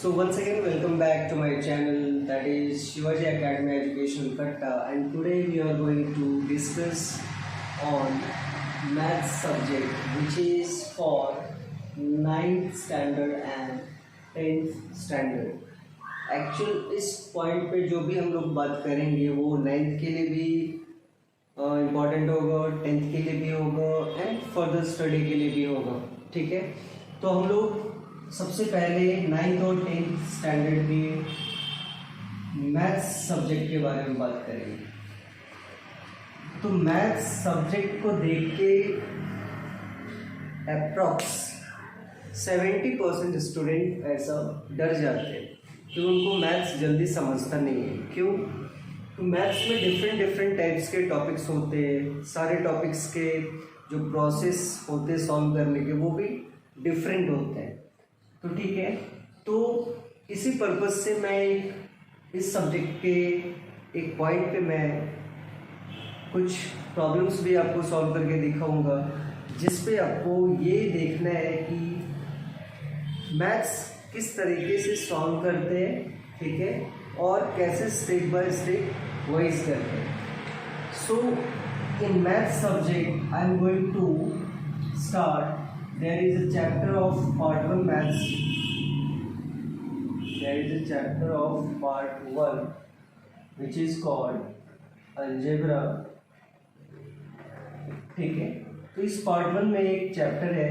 So once again, welcome back to my channel, that is Shivaji Academy Educational Katta, and today we are going to discuss on maths subject, which is for 9th standard and 10th standard. Actual इस point पे जो भी हम लोग बात करेंगे वो 9th के लिए भी इम्पॉर्टेंट होगा, 10th के लिए भी होगा एंड फर्दर स्टडी के लिए भी होगा. ठीक है, तो हम लोग सबसे पहले 9th और 10th स्टैंडर्ड के मैथ्स सब्जेक्ट के बारे में बात करेंगे. तो मैथ्स सब्जेक्ट को देख के अप्रॉक्स 70% स्टूडेंट ऐसा डर जाते हैं कि उनको मैथ्स जल्दी समझता नहीं है. क्यों? तो मैथ्स में डिफरेंट टाइप्स के टॉपिक्स होते हैं. सारे टॉपिक्स के जो प्रोसेस होते हैं सॉल्व करने के वो भी डिफरेंट होते हैं. तो ठीक है, तो इसी पर्पज़ से मैं इस सब्जेक्ट के एक पॉइंट पे मैं कुछ प्रॉब्लम्स भी आपको सॉल्व करके दिखाऊंगा, जिस पे आपको ये देखना है कि मैथ्स किस तरीके से सॉल्व करते हैं. ठीक है, और कैसे स्टेप बाय स्टेप वाइज करते हैं. So in maths subject I am going to start. There is a chapter of part 1 maths. There is a chapter of part 1 which is called algebra. ठीक है, तो इस part 1 में एक chapter है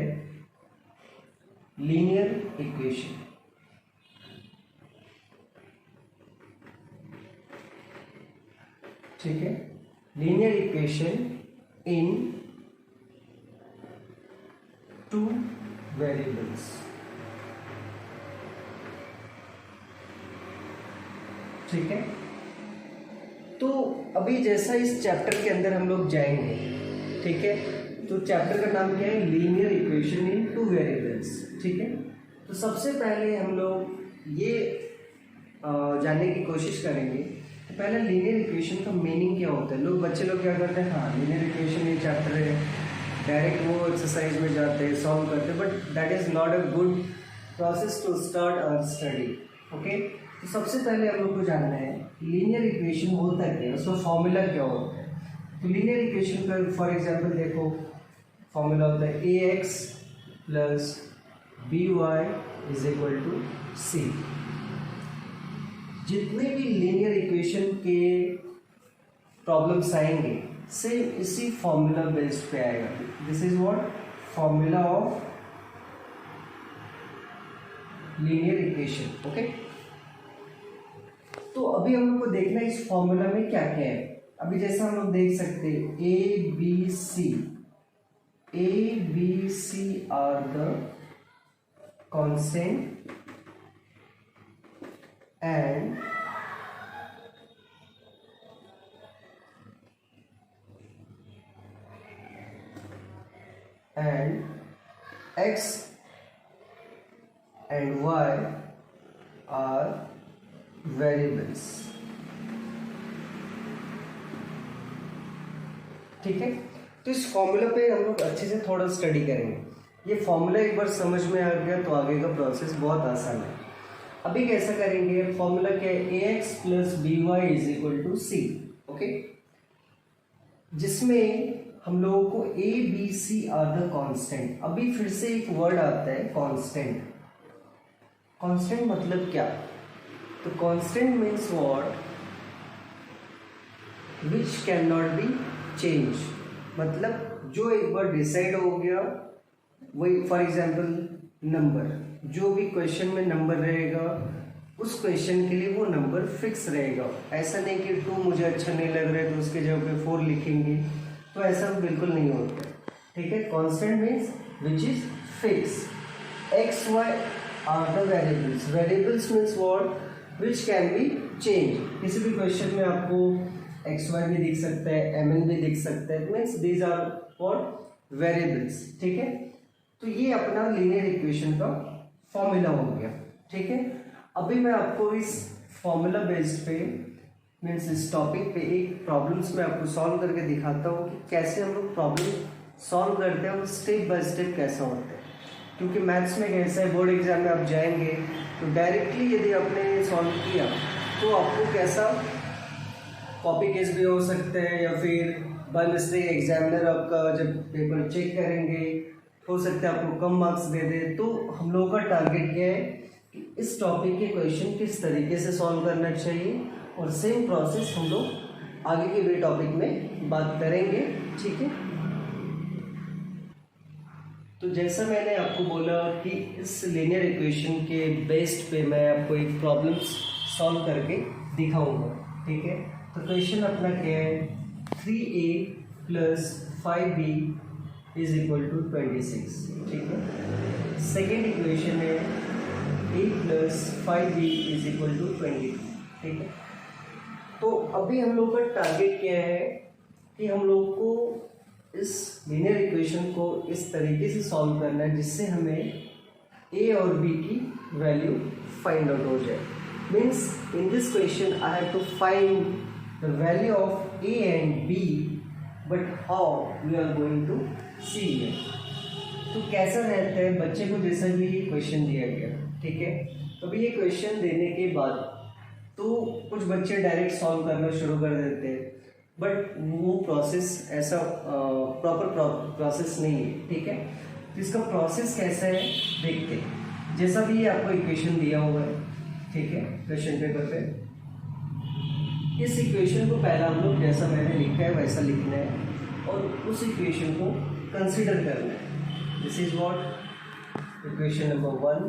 linear equation. ठीक है, linear equation in two variables. ठीक है, तो अभी जैसा इस चैप्टर के अंदर हम लोग जाएंगे. ठीक है, तो चैप्टर का नाम क्या है? Linear equation in two variables. ठीक है, तो सबसे पहले हम लोग ये जानने की कोशिश करेंगे तो पहले लीनियर इक्वेशन का मीनिंग क्या होता है. बच्चे लोग क्या करते हैं, हाँ लीनियर इक्वेशन ये चैप्टर है, डायरेक्ट वो एक्सरसाइज में जाते हैं, सॉल्व करते हैं, but that is not a good process to start our study. Okay, तो सबसे पहले हम लोग को जानना है लीनियर इक्वेशन होता क्या है, उसका फॉर्मूला क्या होता है. तो लीनियर इक्वेशन का फॉर एग्जांपल देखो, फॉर्मूला होता है a x plus b y is equal to c. जितने भी लीनियर इक्वेशन के प्रॉब्लम्स आएंगे सेम इसी फॉर्मूला बेस्ड पे आएगा. This is what formula of linear equation. Okay, तो अभी हम लोग को देखना है इस फॉर्मूला में क्या क्या है. अभी जैसा हम लोग देख सकते हैं A B C are the constant and x and y are variables. ठीक है, तो इस फॉर्मूला पे हम लोग अच्छे से थोड़ा स्टडी करेंगे. ये फॉर्मूला एक बार समझ में आ गया तो आगे का प्रोसेस बहुत आसान है. अभी कैसा करेंगे, फॉर्मूला क्या है, a x plus b y is equal to c. Okay, जिसमें हम लोगों को a B C are the constant. अभी फिर से एक वर्ड आता है कांस्टेंट. कांस्टेंट मतलब क्या? तो constant means what which can not be change. मतलब जो एक बार डिसाइड हो गया वही. फॉर एग्जांपल नंबर, जो भी क्वेश्चन में नंबर रहेगा उस क्वेश्चन के लिए वो नंबर फिक्स रहेगा. ऐसा नहीं कि 2 मुझे अच्छा नहीं लग रहा है तो उसके जगह पे 4 लिखेंगे, तो ऐसा बिल्कुल नहीं होता. ठीक है, constant means which is fix. X Y are the variables. Variables means what which can be change. किसी भी क्वेश्चन में आपको एक्स वाई भी दिख सकता है, एम एन भी दिख सकता है, means these are what variables. ठीक है, तो ये अपना लीनियर इक्वेशन का फॉर्मूला हो गया. ठीक है, अभी मैं आपको इस फॉर्मूला बेस्ड पे मीन्स इस टॉपिक पे एक प्रॉब्लम्स में आपको सॉल्व करके दिखाता हूँ कि कैसे हम लोग प्रॉब्लम सॉल्व करते हैं और स्टेप बाय स्टेप कैसा होता है. क्योंकि मैथ्स में कैसा है, बोर्ड एग्जाम में आप जाएंगे तो डायरेक्टली यदि आपने सॉल्व किया तो आपको कैसा कॉपी केस भी हो सकता है, या फिर बाय मिस्टेक एग्जामिनर आपका जब पेपर चेक करेंगे हो सकता है आपको कम मार्क्स दे दे। तो हम लोगों का टारगेट क्या है कि इस टॉपिक के क्वेश्चन किस तरीके से सॉल्व करना चाहिए, और सेम प्रोसेस हम लोग आगे के भी टॉपिक में बात करेंगे, ठीक है। तो जैसा मैंने आपको बोला कि इस लीनियर इक्वेशन के बेस्ड पे मैं आपको एक प्रॉब्लम सॉल्व करके दिखाऊंगा, ठीक है। तो क्वेश्चन अपना क्या है, 3a + 5b is equal to 26, ठीक है। सेकेंड इक्वेशन है a + 5b is equal to 22, ठीक है। तो अभी हम लोग का टारगेट क्या है कि हम लोग को इस लीनियर इक्वेशन को इस तरीके से सॉल्व करना है जिससे हमें a और b की वैल्यू फाइंड आउट हो जाए। Means in this question I have to find the value of a and b, but how we are going to see it. तो कैसा रहता है, बच्चे को जैसा भी क्वेश्चन दिया गया, ठीक है। तो अभी ये क्वेश्चन देने के बाद तो कुछ बच्चे डायरेक्ट सॉल्व करना शुरू कर देते हैं, बट वो प्रोसेस ऐसा प्रॉपर प्रोसेस नहीं है, ठीक है। तो इसका प्रोसेस कैसा है देखते हैं। जैसा भी आपको इक्वेशन दिया हुआ है, ठीक है, क्वेश्चन पेपर पे, इस इक्वेशन को पहला हम लोग जैसा मैंने लिखा है वैसा लिखना है और उस इक्वेशन को कंसिडर करना है। This is what equation number 1,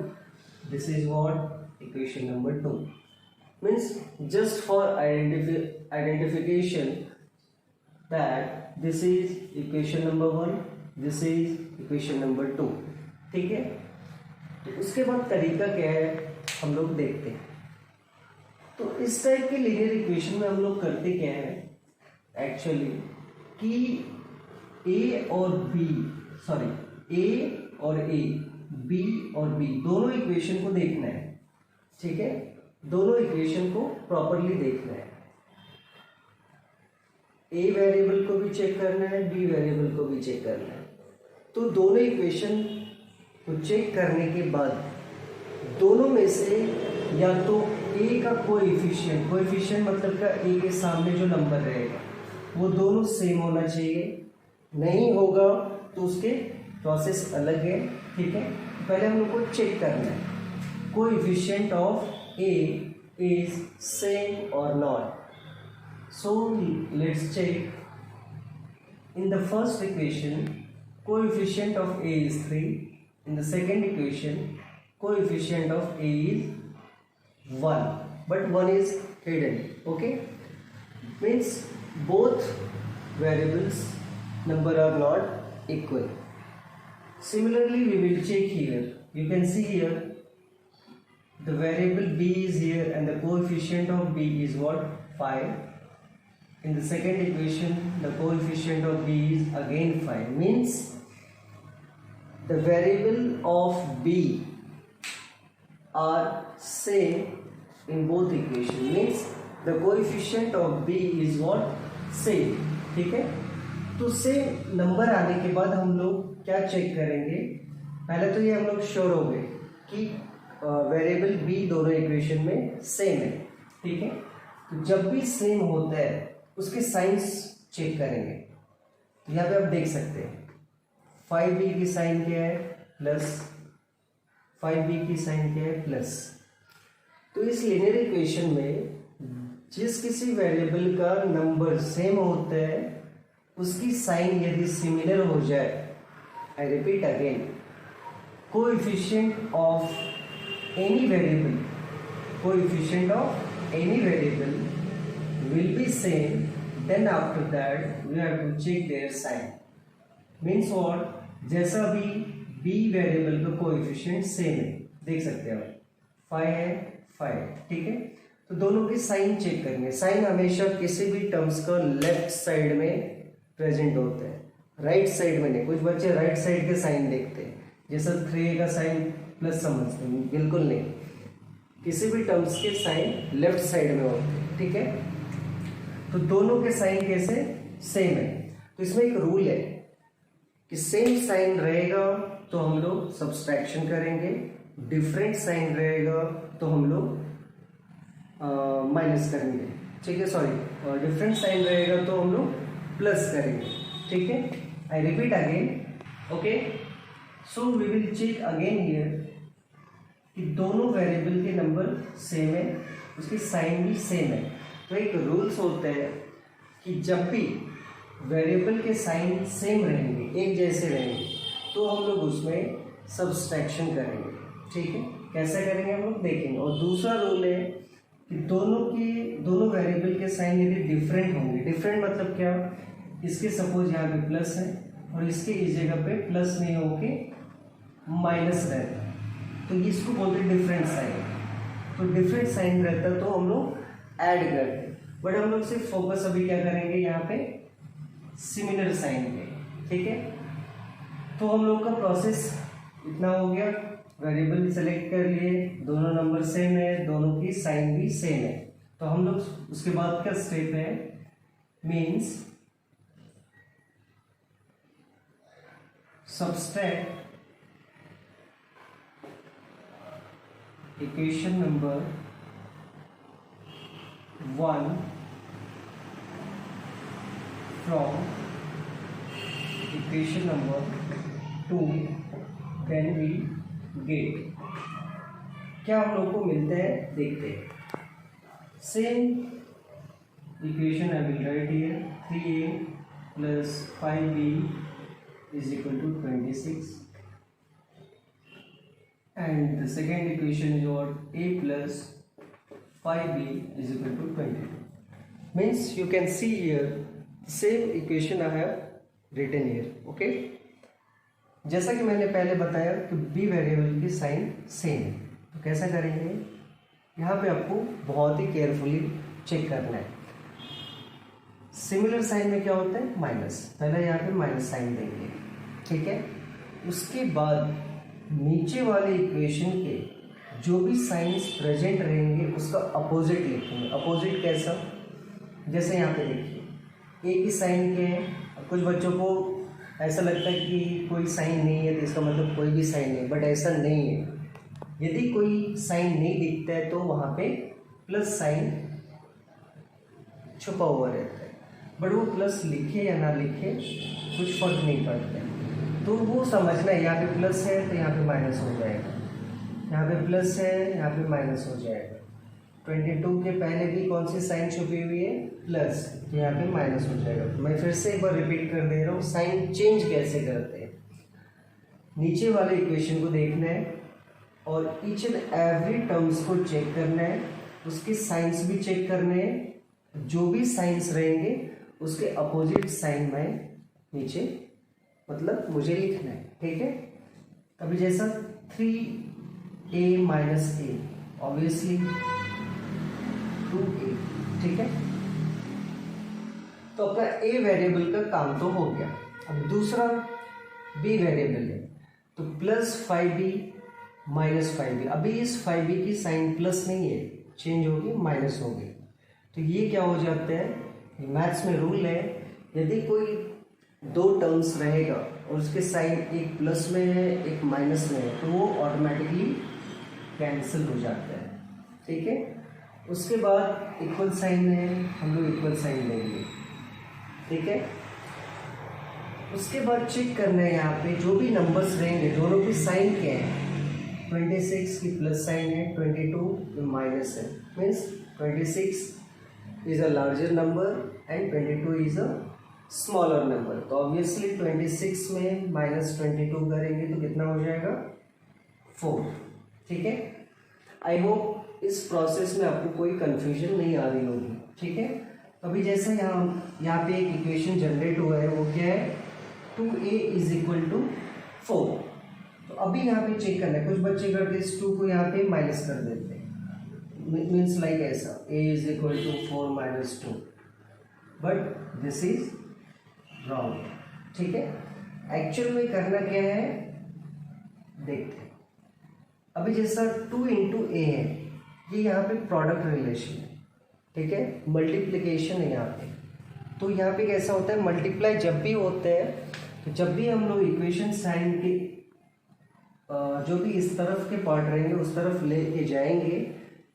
this is what equation number 2। Means just for identification that this is equation number 1, this is equation number 2, ठीक है। तो उसके बाद तरीका क्या है हम लोग देखते हैं। तो इस टाइप के लीनियर इक्वेशन में हम लोग करते क्या है एक्चुअली कि ए और ए, बी और बी दोनों इक्वेशन को देखना है, ठीक है। दोनों इक्वेशन को प्रॉपरली देखना है। ए वेरिएबल को भी चेक करना है, बी वेरिएबल को भी चेक करना है। तो दोनों इक्वेशन को चेक करने के बाद दोनों में से या तो ए का कोएफिशिएंट मतलब का ए के सामने जो नंबर रहेगा वो दोनों सेम होना चाहिए। नहीं होगा तो उसके प्रोसेस अलग है, ठीक है। पहले हम लोग को चेक करना है coefficient of a is same और not. So let's check. In the first equation coefficient of a is 3, in the second equation coefficient of a is 1, but 1 is hidden, okay, means both variables number are not equal. Similarly we will check here. You can see here the variable b is here and the coefficient of b is what, 5. In the second equation the coefficient of b is again 5, means the variable of b are same in both equation, means the coefficient of b is what, same, ठीक है। तो same number आने के बाद हम लोग क्या check करेंगे, पहले तो ये हम लोग श्योर हो गए कि वेरिएबल b दोनों इक्वेशन में सेम है, ठीक है। तो जब भी सेम होता है उसके साइंस चेक करेंगे। तो यहाँ पे आप देख सकते हैं 5b की साइन क्या है प्लस, 5b की साइन क्या है प्लस। तो इस लीनियर इक्वेशन में जिस किसी वेरिएबल का नंबर सेम होता है उसकी साइन यदि सिमिलर हो जाए, आई repeat again, coefficient of any variable will be same, then after that we have to check their sign. Means what, जैसा भी b वेरिएबल का कोएफिशिएंट सेम है, देख सकते हैं आप 5 है 5, ठीक है। तो दोनों के साइन चेक करेंगे। साइन हमेशा किसी भी टर्म्स का लेफ्ट साइड में प्रेजेंट होता है, राइट साइड में नहीं। कुछ बच्चे राइट साइड के साइन देखते हैं, जैसा 3 का साइन प्लस समझते हैं, बिल्कुल नहीं। किसी भी टर्म्स के साइन लेफ्ट साइड में होते हैं, ठीक है। तो दोनों के साइन कैसे सेम है। तो इसमें एक रूल है कि सेम साइन रहेगा तो हम लोग सब्सट्रैक्शन करेंगे, डिफरेंट साइन रहेगा तो हम लोग माइनस करेंगे, ठीक है, सॉरी, डिफरेंट साइन रहेगा तो हम लोग प्लस करेंगे, ठीक है। I repeat again, okay. So we will check again here कि दोनों वेरिएबल के नंबर सेम है, उसकी साइन भी सेम है। तो एक रूल्स होता है कि जब भी वेरिएबल के साइन सेम रहेंगे, एक जैसे रहेंगे, तो हम लोग उसमें सब्सट्रैक्शन करेंगे, ठीक है। कैसे करेंगे हम लोग देखेंगे। और दूसरा रूल है कि दोनों वेरिएबल के साइन यदि डिफरेंट होंगे, डिफरेंट मतलब क्या, इसके सपोज यहाँ पे प्लस है और इसके इस जगह पे प्लस नहीं होके माइनस रहता है, तो इसको बोलते हैं डिफरेंट साइन। तो डिफरेंट साइन रहता है तो हम लोग ऐड करते हैं, बट हम लोग सिर्फ फोकस अभी क्या करेंगे यहाँ पे सिमिलर साइन पे, ठीक है। तो हम लोग का प्रोसेस इतना हो गया, वेरिएबल सेलेक्ट कर लिए, दोनों नंबर सेम है, दोनों की साइन भी सेम है। तो हम लोग उसके बाद का स्टेप है means subtract equation number 1 from equation number 2, then we get क्या हम लोग को मिलता है देखते हैं। Same equation I will write here 3a plus 5b is equal to 26 and the second equation is what a plus 5b is equal to 22 means you can see here same equation I have written here, okay। जैसा कि मैंने पहले बताया कि b variable की sign same है, तो कैसा करेंगे, यहाँ पे आपको बहुत ही केयरफुली चेक करना है। सिमिलर साइन में क्या होता है माइनस, पहले यहाँ पे माइनस साइन देंगे, ठीक है। उसके बाद नीचे वाले इक्वेशन के जो भी साइंस प्रेजेंट रहेंगे उसका अपोजिट लिखेंगे। अपोजिट कैसा, जैसे यहाँ पे देखिए एक ही साइन के हैं, कुछ बच्चों को ऐसा लगता है कि कोई साइन नहीं है तो इसका मतलब कोई भी साइन नहीं, बट ऐसा नहीं है। यदि कोई साइन नहीं दिखता है तो वहाँ पे प्लस साइन छुपा हुआ रहता है, बट वो प्लस लिखे या ना लिखे कुछ फर्क नहीं पड़ता है। तो वो समझना है, यहाँ पे प्लस है तो यहाँ पे माइनस हो जाएगा, यहाँ पे प्लस है यहाँ पे माइनस हो जाएगा। 22 के पहले भी कौन सी साइन छुपी हुई है प्लस, तो यहाँ पे माइनस हो जाएगा। मैं फिर से एक बार रिपीट कर दे रहा हूँ, साइन चेंज कैसे करते हैं। नीचे वाले इक्वेशन को देखना है और ईच एंड एवरी टर्म्स को चेक करना है, उसके साइंस भी चेक करने हैं, जो भी साइंस रहेंगे उसके अपोजिट साइन में नीचे मतलब मुझे लिखना है, ठीक है। अभी जैसा 3a minus a obviously 2a, ठीक है। तो अपना a वेरिएबल का काम तो हो गया। अब दूसरा b वेरिएबल है, तो प्लस 5b माइनस 5b। अभी इस 5b की साइन प्लस नहीं है, चेंज होगी माइनस होगी। तो ये क्या हो जाता है, मैथ्स में रूल है, यदि कोई दो टर्म्स रहेगा और उसके साइन एक प्लस में है एक माइनस में है तो वो ऑटोमेटिकली कैंसिल हो जाता है, ठीक है। उसके बाद इक्वल साइन है, हम लोग इक्वल साइन लेंगे, ठीक है। उसके बाद चेक करना है यहाँ पे जो भी नंबर्स रहेंगे दोनों की साइन क्या है। 26 की प्लस साइन है, 22 माइनस है, means 26 is a larger number and 22 is a smaller number. तो ऑब्वियसली 26 में माइनस 22 करेंगे तो कितना हो जाएगा 4, ठीक है। आई होप इस प्रोसेस में आपको कोई कंफ्यूजन नहीं आ रही होगी, ठीक है। अभी जैसा यहाँ पे एक इक्वेशन जनरेट हुआ है, वो क्या है 2a इज इक्वल टू 4। तो अभी यहाँ पे चेक करना है, कुछ बच्चे करते इस 2 को यहाँ पे माइनस कर देते हैं, मीन्स लाइक ऐसा a is equal to 4 minus 2, but this is wrong, ठीक है। एक्चुअल में करना क्या है देखते हैं। अभी जैसा 2 इंटू ए है, ये यहाँ पे प्रोडक्ट रिलेशन है, ठीक है, मल्टीप्लिकेशन है यहाँ पे। तो यहाँ पे कैसा होता है, मल्टीप्लाई जब भी होते हैं तो जब भी हम लोग इक्वेशन साइन के जो भी इस तरफ के पार्ट रहेंगे उस तरफ लेके जाएंगे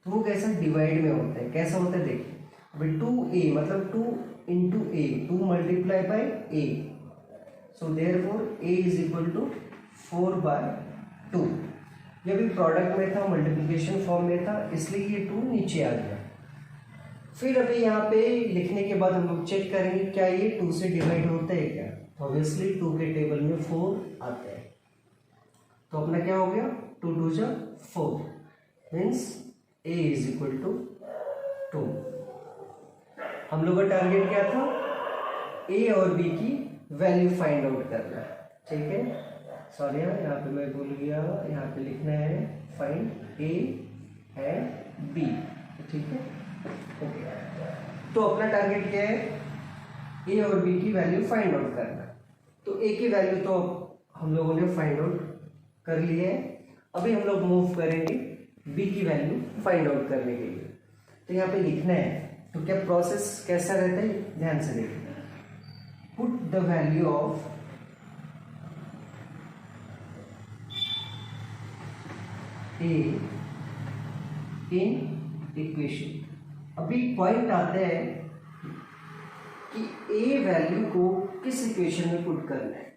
तो वो कैसा डिवाइड में होता है, कैसा होता है देखिए। अभी 2a मतलब 2 into A, 2 multiply by A, so therefore a is equal to 4/2। ये भी प्रोडक्ट में था, मल्टीप्लिकेशन फॉर्म में था, इसलिए ये 2 नीचे आ गया। फिर अभी यहाँ पे लिखने के बाद हम लोग चेक करेंगे क्या ये 2 से डिवाइड होता है क्या। ऑब्वियसली 2 के टेबल में 4 आता है, तो अपना क्या हो गया 2 2 जा 4, means a is equal to 2। हम लोग का टारगेट क्या था, a और b की वैल्यू फाइंड आउट करना, ठीक है। सॉरी यहाँ पे मैं भूल गया, यहाँ पे लिखना है फाइंड a एंड b, ठीक है ओके। तो अपना टारगेट क्या है, a और b की वैल्यू फाइंड आउट करना। तो a की वैल्यू तो हम लोगों ने फाइंड आउट कर लिया है, अभी हम लोग मूव करेंगे b की वैल्यू फाइंड आउट करने के लिए। तो यहाँ पे लिखना है, तो क्या प्रोसेस कैसा रहता है ध्यान से देखिए। Put the value of a in equation. अभी पॉइंट आता है कि a वैल्यू को किस इक्वेशन में पुट करना है,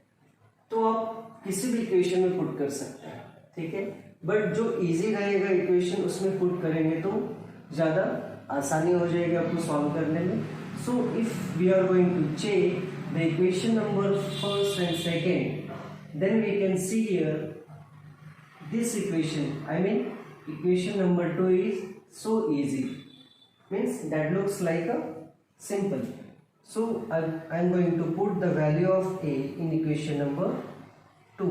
तो आप किसी भी इक्वेशन में पुट कर सकते हैं, ठीक है। बट जो इजी रहेगा इक्वेशन उसमें पुट करेंगे तो ज़्यादा आसानी हो जाएगी आपको सॉल्व करने में। So if we are going to check the equation number first and second, then we can see here this equation, I mean equation number 2 is so easy, means that looks like a simple. So I'm going to put the value of a in equation number 2,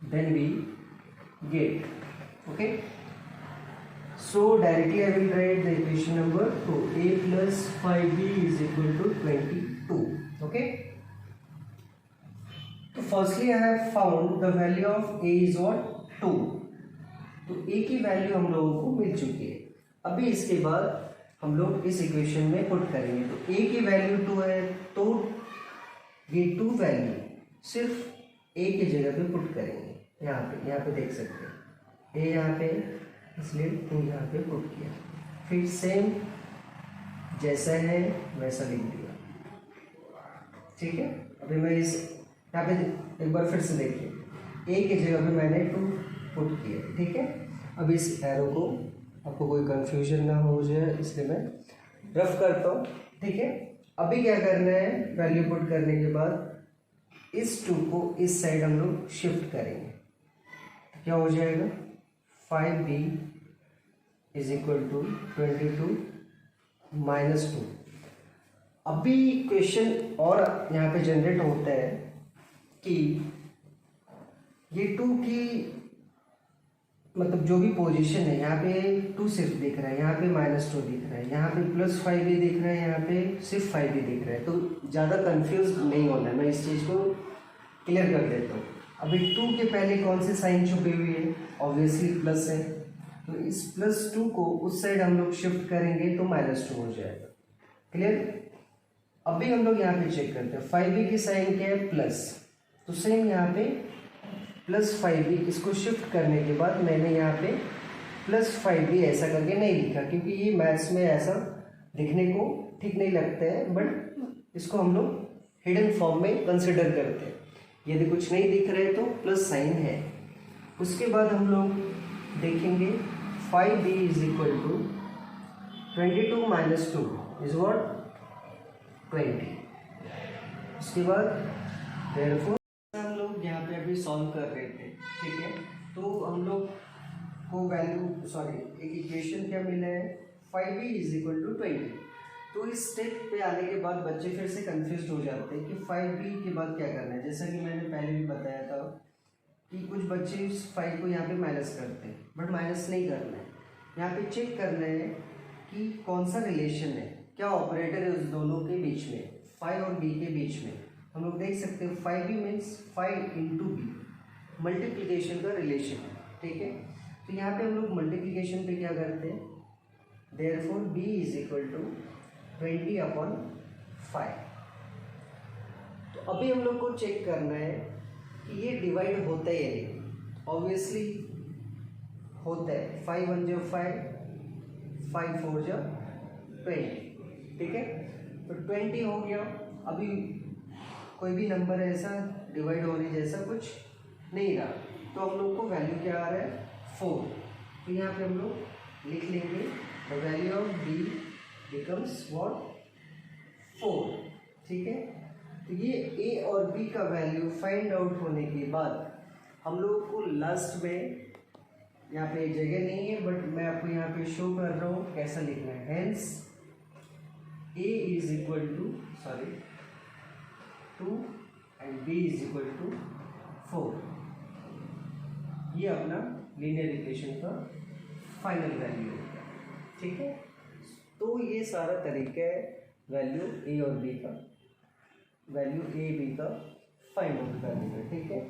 then we get, okay. So directly I will write the equation number 2, a plus 5b is equal to 22, okay. So firstly I have found the value of a is what 2, तो a की value हम लोगों को मिल चुकी है। अभी इसके बाद हम लोग इस इक्वेशन में पुट करेंगे, तो a की वैल्यू 2 है, तो ये 2 वैल्यू सिर्फ a की जगह पे पुट करेंगे। यहाँ पे देख सकते हैं a यहाँ पे, इसलिए 2 यहाँ पे पुट किया, फिर सेम जैसा है वैसा लिख दिया, ठीक है। अभी मैं इस यहाँ पे एक बार फिर से देखिए, a की जगह पे मैंने 2 पुट किया, ठीक है। अब इस एरो को आपको कोई कंफ्यूजन ना हो जाए इसलिए मैं रफ करता हूँ, ठीक है। अभी क्या करना है, वैल्यू पुट करने के बाद इस 2 को इस साइड हम लोग शिफ्ट करेंगे, तो क्या हो जाएगा 5b is equal to 22 minus 2। अभी क्वेश्चन और यहाँ पे जनरेट होता है कि ये 2 की मतलब जो भी पोजीशन है, यहाँ पे 2 सिर्फ दिख रहा है, यहाँ पे -2 दिख रहा है, यहाँ पे +5 भी दिख रहा है, यहाँ पे सिर्फ 5 भी दिख रहा है, तो ज़्यादा कंफ्यूज नहीं होना है, मैं इस चीज़ को क्लियर कर देता हूँ। अभी 2 के पहले कौन सी साइन छुपी हुई है, ऑब्वियसली प्लस है, तो इस +2 को उस साइड हम लोग शिफ्ट करेंगे तो -2 हो जाएगा, क्लियर। अभी हम लोग यहाँ पे चेक करते हैं, 5b की साइन क्या है प्लस, तो सेम यहाँ पे +5b, इसको शिफ्ट करने के बाद मैंने यहाँ पे +5b ऐसा करके नहीं लिखा, क्योंकि ये मैथ्स में ऐसा लिखने को ठीक नहीं लगता है, बट इसको हम लोग हिडन फॉर्म में कंसिडर करते हैं। यदि कुछ नहीं दिख रहे तो प्लस साइन है। उसके बाद हम लोग देखेंगे 5b is equal to 22 minus 2 is what 20। उसके बाद therefore हम लोग यहाँ पे अभी सॉल्व कर रहे थे, ठीक है। तो हम लोग को वैल्यू एक इक्वेशन क्या मिला है 5b इज इक्वल टू 20। तो इस स्टेप पे आने के बाद बच्चे फिर से कंफ्यूज हो जाते हैं कि 5b के बाद क्या करना है। जैसा कि मैंने पहले भी बताया था कि कुछ बच्चे इस 5 को यहाँ पे माइनस करते हैं, बट माइनस नहीं करना है, यहाँ पे चेक करना है कि कौन सा रिलेशन है, क्या ऑपरेटर है उस दोनों के बीच में, 5 और b के बीच में। हम लोग देख सकते हैं 5b means 5 into B, multiplication का रिलेशन है, ठीक है। तो यहाँ पे हम लोग मल्टीप्लीकेशन पे क्या करते हैं, therefore b is equal to 20/5। तो अभी हम लोग को चेक करना है कि ये डिवाइड होता है या नहीं। ऑब्वियसली होता है 5 1 जो 5, 5 4 जो 20, ठीक है। तो 20 हो गया। अभी कोई भी नंबर ऐसा डिवाइड होने जैसा कुछ नहीं रहा, तो हम लोग को वैल्यू क्या आ रहा है 4। तो यहाँ पे हम लोग लिख लेंगे the value of b becomes what 4, ठीक है। तो ये a और b का वैल्यू फाइंड आउट होने के बाद हम लोग को लास्ट में, यहाँ पे जगह नहीं है बट मैं आपको यहाँ पे शो कर रहा हूँ कैसा लिखना है। Hence a is equal to 2 and b is equal to 4। ये अपना लीनियर इक्वेशन का फाइनल वैल्यू होगा, ठीक है। तो ये सारा तरीका है वैल्यू a और b का, वैल्यू a b का फाइंड आउट करने का, ठीक है।